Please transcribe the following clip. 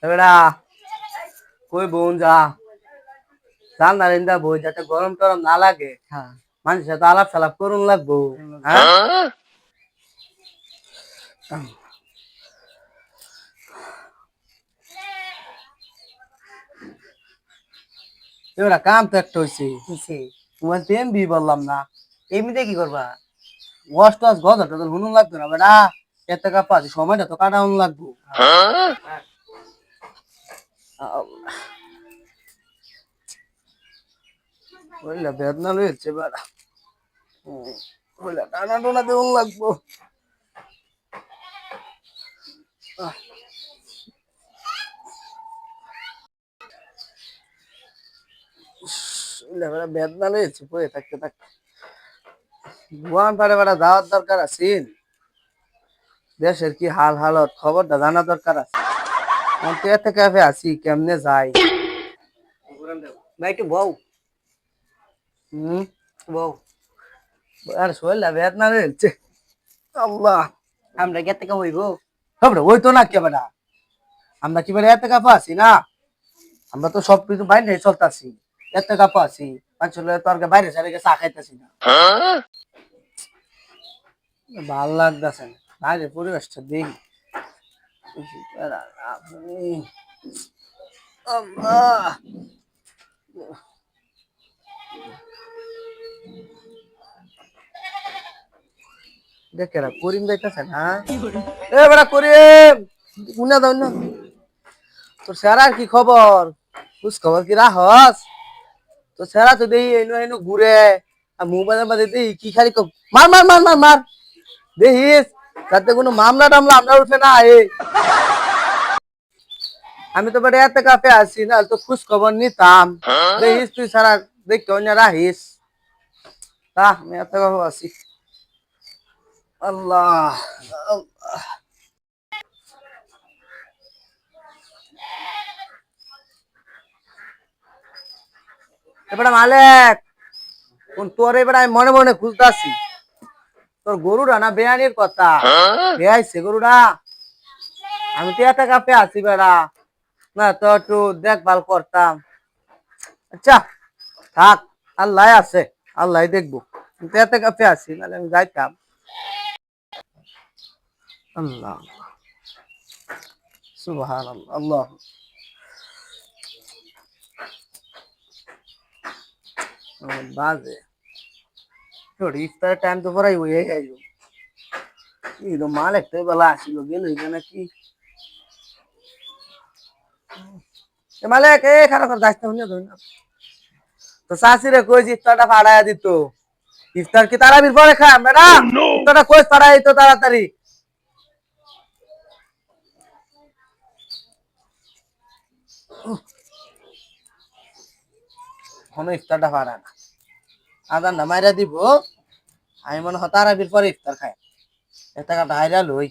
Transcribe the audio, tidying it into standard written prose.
বেড়া কই বোন যা জানলা রেন্দা বই যাতে গরম টরম না লাগে। হ্যাঁ, মানুষের সাথে আলাপ সালাপ করুন লাগবো। হ্যাঁ, এবার কাম তো একটা হয়েছে তোমার প্রেম বি বললাম না, এমনিতে কি করবা? ওয়াশ টাস গজা টজল হুনুন লাগতো না বেটা, এত টাকা পাচ্ছি সময়টা তো কাটাউন লাগবো। বুঝলা বেদনা লইছে বেটা, বুঝলা টানা টোনা দেউন লাগবো। বেটা বেদনা লইছে পড়ে থাকতে থাকতে ভুয়ান পারে বেটা যাওয়ার দরকার আছে। দেশের কি হাল হালত খবরটা জানা দরকার আছে। এতে ক্যাফে আছি কেমনে যাই ভাই একটু বউ। বউ আর শোলা বেদনা রয়েছে। আল্লাহ আমরা কে থেকে হইব সবরে ওই তো না কে বেটা, আমরা কি বেটা এত কাপা আছি না? আমরা তো সব কিছু বাইরে চলতেছি, এত কাপা আছি আসলে তোর বাইরে সারে চা খাইতেছি না, ভাল লাগতেছে না বাইরে পরিবেশটা দেখি। আল্লাহ দেখে করিম যাইতেছে না, এ বেটা করিম উনা দাও না, তোর স্যারার কি খবর? খোঁজ খবর কি রাহস? তো স্যারা তো দেই এনো এনো ঘুরে আর মোবাইলের মধ্যে দেই কি খালি মার মার মার মার মার দেখিস তাতে কোনো মামলা টামলা আমরা উঠে না এ। আমি তো বেটা এত কাপে আছি না তো খোঁজ খবর নিতাম, দেখিস তুই সারা দেখতে অন্য রাহিস। আমি এত কাপে আছি। আল্লাহ এবারে মালিক কোন তোর এবার আমি মনে মনে খুঁজতাছি, তোর গরুটা না বেয়ানির কথা বেয়াইছে গরুটা, আমি তো এত কাপে আছি বেড়া না তো একটু দেখভাল করতাম। আচ্ছা থাক, আল্লাহ আছে, আল্লাহ দেখবো, কিন্তু এত কাপে আছি নাহলে আমি যাইতাম। আল্লাহ সুবহানাল্লাহ আল্লাহ বাজে ইফতারের টাইম তো পরাই হয়ে গেল, এই তো মাল একটা বেলা আসিল গেল নাকি মালিক এ খারাপ যাইতে না তো শাশিরে কইছি ইফতারটা ফাড়াইয়া দিত, ইফতার কি তারাবির পরে খাম বেটা, ইফতারটা কই ফাড়াই দিত তাড়াতাড়ি। কোনো ইফতারটা ফাড়া না, আদান না মাইরা দিব, আমি মনে হয় তারাবির পরে ইফতার খাই, এত টাকা হাইরা লই।